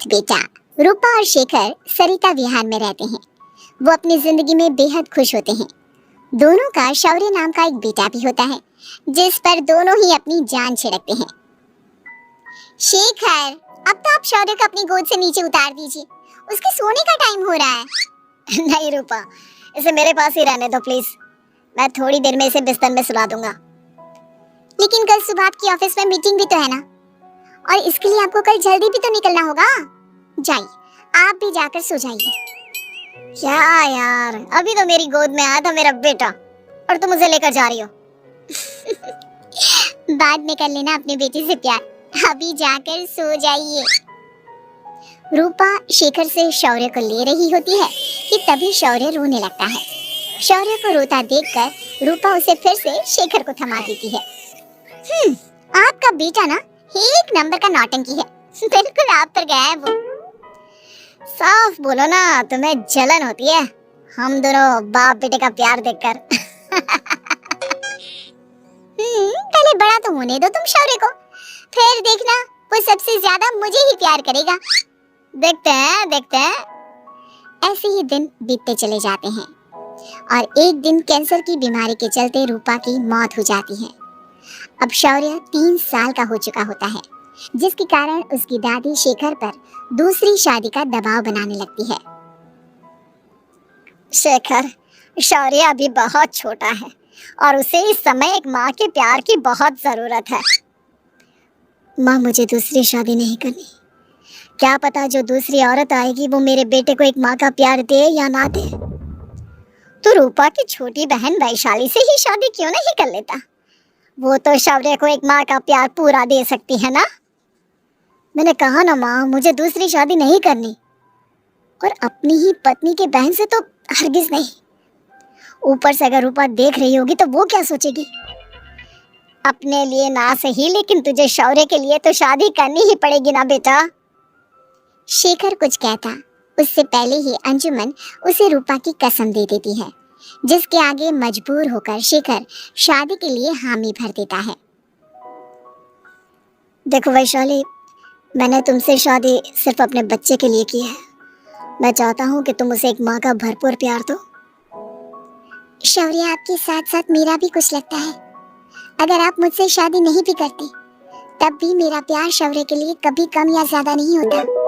अनाथ बेटा। रूपा और शेखर सरिता विहार में रहते हैं। वो अपनी जिंदगी में बेहद खुश होते हैं। दोनों का शौर्य नाम का एक बेटा भी होता है, जिस पर दोनों ही अपनी जान छिड़कते हैं। शेखर, अब तो आप शौर्य को अपनी गोद से नीचे उतार दीजिए, उसके सोने का टाइम हो रहा है। नहीं रूपा, इसे मेरे पास ही रहने दो प्लीज। मैं थोड़ी देर में इसे बिस्तर में सुला दूंगा। लेकिन कल सुबह आपकी ऑफिस में मीटिंग भी तो है ना, और इसके लिए आपको कल जल्दी भी तो निकलना होगा। जाइए, आप भी जाकर सो जाइए। क्या यार, अभी तो मेरी गोद में आया था मेरा बेटा और तुम उसे लेकर जा रही हो। बाद में कर लेना अपने बेटे से प्यार, अभी जाकर सो जाइए। रूपा शेखर से शौर्य को ले रही होती है कि तभी शौर्य रोने लगता है। शौर्य को रोता देखकर रूपा उसे फिर से शेखर को थमा देती है। आपका बेटा ना एक नंबर का नौटंकी है, बिल्कुल आप पर गया है वो। साफ बोलो ना, तुम्हें जलन होती है हम दोनों बाप बेटे का प्यार देखकर। पहले बड़ा तो होने दो तुम शौर्य को, फिर देखना वो सबसे ज्यादा मुझे ही प्यार करेगा। देखते हैं। ऐसे ही दिन बीतते चले जाते हैं और एक दिन कैंसर की बीमारी के चलते रूपा की मौत हो जाती है। अब शौर्य 3 साल का हो चुका होता है, जिसके कारण उसकी दादी शेखर पर दूसरी शादी का दबाव बनाने लगती है। शेखर, शौर्य अभी बहुत छोटा है और उसे इस समय एक माँ के प्यार की बहुत जरूरत है। माँ, मुझे दूसरी शादी नहीं करनी। क्या पता जो दूसरी औरत आएगी वो मेरे बेटे को एक माँ का प्यार दे या ना दे। तो रूपा की छोटी बहन वैशाली से ही शादी क्यों नहीं कर लेता? वो तो शौर्य को एक माँ का प्यार पूरा दे सकती है ना। मैंने कहा ना माँ, मुझे दूसरी शादी नहीं करनी, और अपनी ही पत्नी के बहन से तो हरगिज नहीं। ऊपर से अगर रूपा देख रही होगी तो वो क्या सोचेगी? अपने लिए ना सही, लेकिन तुझे शौर्य के लिए तो शादी करनी ही पड़ेगी ना बेटा। शेखर कुछ कहता उससे पहले ही अंजुमन उसे रूपा की कसम दे देती है, जिसके आगे मजबूर होकर शेखर शादी के लिए हामी भर देता है। देखो वैशाली, मैंने तुमसे शादी सिर्फ अपने बच्चे के लिए की है। मैं चाहता हूँ कि तुम उसे एक माँ का भरपूर प्यार दो। शौर्य, आपके साथ साथ मेरा भी कुछ लगता है। अगर आप मुझसे शादी नहीं भी करते तब भी मेरा प्यार शौर्य के लिए कभी कम या ज्यादा नहीं होता।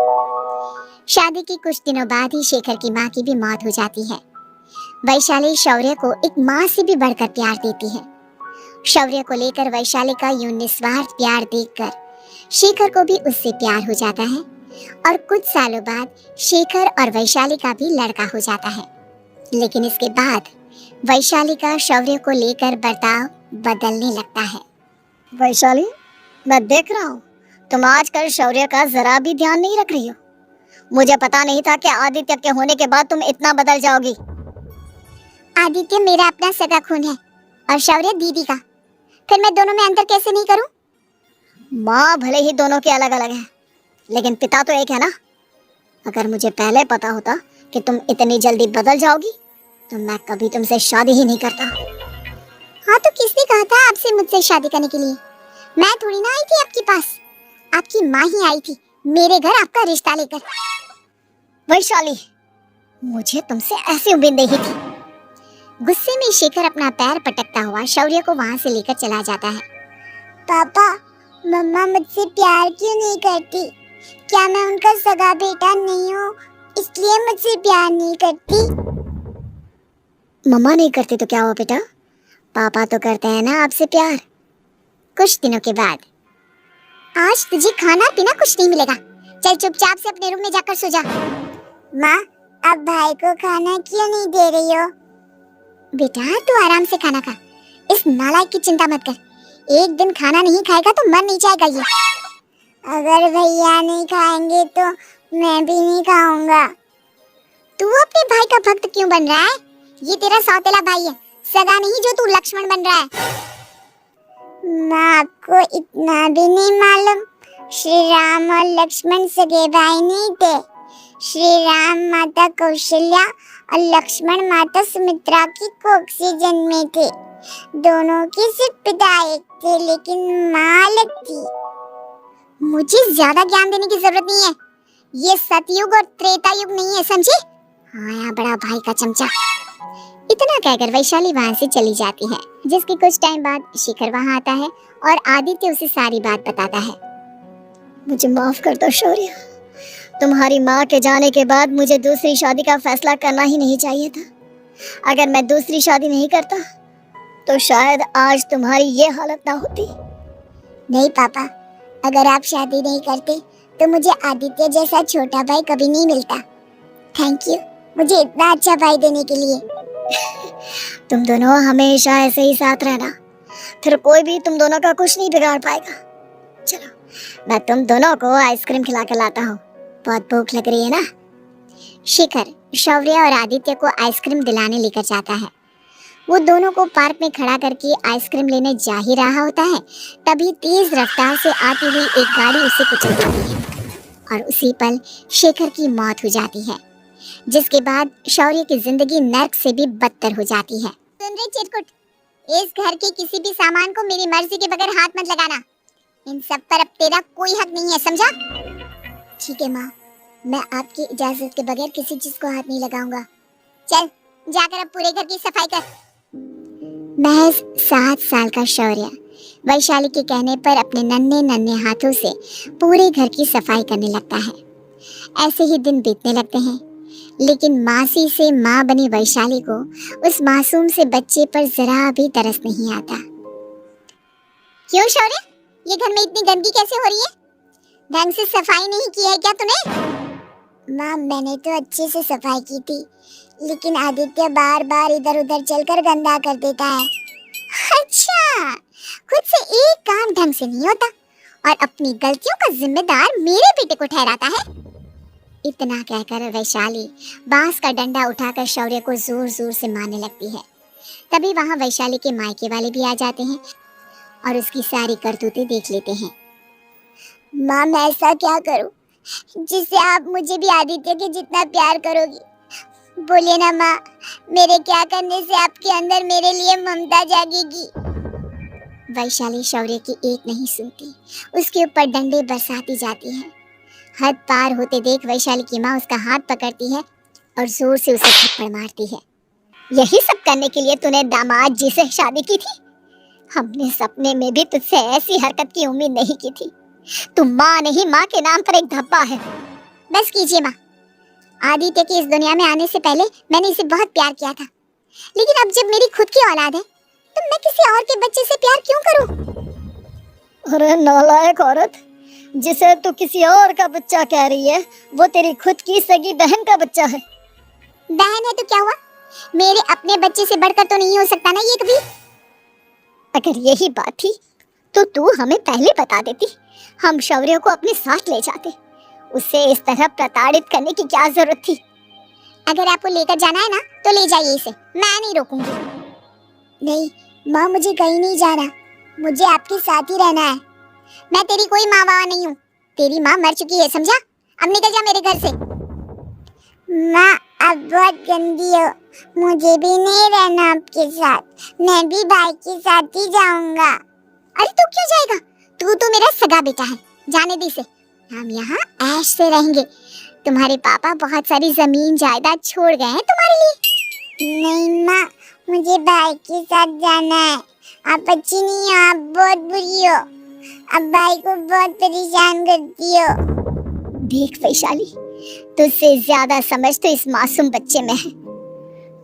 शादी के कुछ दिनों बाद ही शेखर की माँ की भी मौत हो जाती है। वैशाली शौर्य को एक माँ से भी बढ़कर प्यार देती है। शौर्य को लेकर वैशाली का यूं निस्वार्थ प्यार देखकर शेखर को भी उससे प्यार हो जाता है और कुछ सालों बाद शेखर और वैशाली का भी लड़का हो जाता है। लेकिन इसके बाद वैशाली का शौर्य को लेकर बर्ताव बदलने लगता है। वैशाली, मैं देख रहा हूँ तुम आजकल शौर्य का जरा भी ध्यान नहीं रख रही हो। मुझे पता नहीं था कि आदित्य के होने के बाद तुम इतना बदल जाओगी। आदित्य मेरा अपना सगा खून है और शौर्य दीदी का, फिर मैं दोनों में अंतर कैसे नहीं करूं? माँ भले ही दोनों के अलग अलग हैं, लेकिन पिता तो एक है ना। अगर मुझे पहले पता होता कि तुम इतनी जल्दी बदल जाओगी तो मैं कभी तुमसे शादी ही नहीं करता। हाँ, तो किसने कहा था आपसे मुझसे शादी करने के लिए? मैं थोड़ी ना आई थी आपके पास, आपकी माँ ही आई थी मेरे घर आपका रिश्ता लेकर। वैशाली, मुझे तुमसे ऐसी उम्मीद नहीं थी। गुस्से में शेखर अपना पैर पटकता हुआ शौर्य को वहां से लेकर चला जाता है। पापा, मम्मा मुझसे प्यार क्यों नहीं करती? क्या मैं उनका सगा बेटा नहीं हूँ, इसलिए मुझसे प्यार नहीं करती? मम्मा नहीं करती तो क्या हुआ बेटा, पापा तो करते हैं ना आपसे प्यार। कुछ दिनों के बाद, आज तुझे खाना पीना कुछ नहीं मिलेगा, चल चुपचाप से अपने रूम में जाकर सो जा। माँ, अब भाई को खाना क्यों नहीं दे रही हो? बेटा तू आराम से खाना खा, इस नालायक की चिंता मत कर। एक दिन खाना नहीं खाएगा तो मर नहीं जाएगा ये। अगर भैया नहीं खाएंगे तो मैं भी नहीं खाऊंगा। तू अपने भाई का भक्त क्यों बन रहा है? ये तेरा सौतेला भाई है, सगा नहीं जो तू लक्ष्मण बन रहा है। माँ, आपको इतना भी नहीं मालूम, श्री राम और लक्ष्मण सगे भाई नहीं थे। श्री राम माता कौशल्या और लक्ष्मण माता सुमित्रा की कोख से जन्मे थे। दोनों के सिर्फ पिता एक थे, लेकिन माँ अलग थी। मुझे ज्यादा ज्ञान देने की जरूरत नहीं है, ये सतयुग और त्रेता युग नहीं है, समझे? हाँ यहाँ बड़ा भाई का चमचा। इतना कहकर वैशाली वहां से चली जाती है, जिसके कुछ टाइम बाद शिखर वहां आता है और आदित्य उसे सारी बात बताता है। मुझे माफ कर दो शौर्य, तुम्हारी माँ के जाने के बाद मुझे दूसरी शादी का फैसला करना ही नहीं चाहिए था। अगर मैं दूसरी शादी नहीं करता तो शायद आज तुम्हारी ये हालत ना होती। नहीं पापा, अगर आप शादी नहीं करते तो मुझे आदित्य जैसा छोटा भाई कभी नहीं मिलता। थैंक यू मुझे इतना अच्छा भाई देने के लिए। तुम दोनों हमेशा ऐसे ही साथ रहना, फिर कोई भी तुम दोनों का कुछ नहीं बिगाड़ पाएगा। चलो मैं तुम दोनों को आइसक्रीम खिला के लाता हूँ, बहुत भूख लग रही है ना। शिखर शौर्य और आदित्य को आइसक्रीम दिलाने लेकर जाता है। वो दोनों को पार्क में खड़ा करके आइसक्रीम लेने जा ही रहा होता है, तभी तेज रफ्तार से आती हुई एक गाड़ी उसे कुचल देती है और उसी पल शेखर की मौत हो जाती है, जिसके बाद शौर्य की जिंदगी नर्क से भी बदतर हो जाती है। सुन रे चिरकुट, इस घर के किसी भी सामान को मेरी मर्जी के बगैर हाथ मत लगाना। इन सब पर अब तेरा कोई हक नहीं है, समझा? ठीक है माँ, मैं आपकी इजाजत के बगैर किसी चीज को हाथ नहीं लगाऊंगा। चल जाकर अब पूरे घर की सफाई कर। महज 7 साल का शौर्य वैशाली के कहने पर अपने नन्हे नन्हे हाथों से पूरे घर की सफाई करने लगता है। ऐसे ही दिन बीतने लगते हैं, लेकिन मासी से माँ बनी वैशाली को उस मासूम से बच्चे पर जरा भी तरस नहीं आता। क्यों शौर्य, ये घर में इतनी गंदगी कैसे हो रही है? ढंग से सफाई नहीं की है क्या तूने? माँ मैंने तो अच्छे से सफाई की थी, लेकिन आदित्य बार बार इधर उधर चलकर गंदा कर देता है। अच्छा, खुद से एक काम ढंग से नहीं होता और अपनी गलतियों का जिम्मेदार मेरे बेटे को ठहराता है। इतना कहकर वैशाली बांस का डंडा उठाकर शौर्य को जोर जोर से मारने लगती है। तभी वहां वैशाली के मायके वाले भी आ जाते हैं और उसकी सारी करतूतें देख लेते हैं। माँ मैं ऐसा क्या करूं जिससे आप मुझे भी आदित्य के जितना प्यार करोगी? बोलिए ना माँ, मेरे क्या करने से आपके अंदर मेरे लिए ममता जागेगी? वैशाली शौर्य की एक नहीं सुनती, उसके ऊपर डंडे बरसाती जाती है। हद पार होते देख वैशाली की माँ उसका हाथ पकड़ती है और जोर से उसे थप्पड़ मारती है। यही सब करने के लिए तूने दामाद जी से शादी की थी? हमने सपने में भी तुझसे ऐसी हरकत की उम्मीद नहीं की थी। तुम माँ नहीं, माँ के नाम पर एक धब्बा है। बस कीजिए माँ, आदित्य की इस दुनिया में आने से पहले मैंने इसे बहुत प्यार किया था, लेकिन अब जब मेरी खुद की औलाद है तो मैं किसी और के बच्चे से प्यार क्यों करूं? अरे नालायक औरत, जिसे तू किसी और का बच्चा कह रही है वो तेरी खुद की सगी बहन का बच्चा है। बहन है तो क्या हुआ, मेरे अपने बच्चे से बढ़कर तो नहीं हो सकता ना ये कभी। अगर यही बात थी तो तू हमें पहले बता देती, हम शौर्य को अपने साथ ले जाते। उसे इस तरह प्रताड़ित करने की क्या जरूरत थी? अगर आपको लेकर जाना है ना तो ले जाइए इसे, मैं नहीं रोकूंगी। नहीं माँ, मुझे कहीं नहीं जाना, मुझे आपके साथ ही रहना है। मैं तेरी कोई माँ बाबा नहीं हूँ, तेरी माँ मर चुकी है, समझा? अब निकल जा मेरे घर से। माँ आप बहुत गंदी हो, मुझे भी नहीं रहना आपके साथ, मैं भी भाई के साथ ही जाऊंगा। अरे तू क्यों जाएगा, तू तो मेरा सगा बेटा है, जाने दे इसे। हम यहाँ ऐश से रहेंगे, तुम्हारे पापा बहुत सारी जमीन जायदाद छोड़ गए हैं तुम्हारे लिए। नहीं माँ, मुझे भाई के साथ जाना है, आप अच्छी नहीं हो, आप बहुत बुरी हो, आप भाई को बहुत परेशान करती हो। देख वैशाली, तुझसे ज्यादा समझ तो इस मासूम बच्चे में है।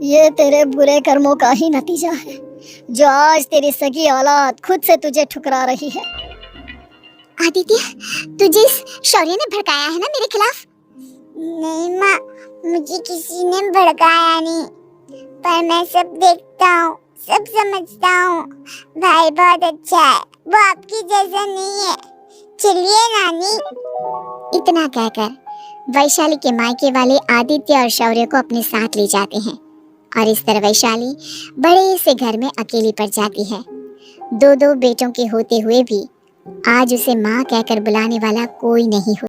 ये तेरे बुरे कर्मों का ही नतीजा है, जो आज तेरी सगी औलाद खुद से तुझे ठुकरा रही है। आदित्य, तुझे इस शौर्य ने भड़काया है ना मेरे खिलाफ? नहीं माँ, मुझे किसी ने भड़काया नहीं, पर मैं सब देखता हूँ, सब समझता हूँ। भाई बहुत अच्छा है, वो आपकी जैसा नहीं है। चलिए नानी। इतना कहकर वैशाली के मायके वाले आदित्य और शौर्य को अपने साथ ले जाते हैं और इस तरह वैशाली बड़े से घर में अकेली पड़ जाती है। 2 बेटों के होते हुए भी आज उसे माँ कहकर बुलाने वाला कोई नहीं होता।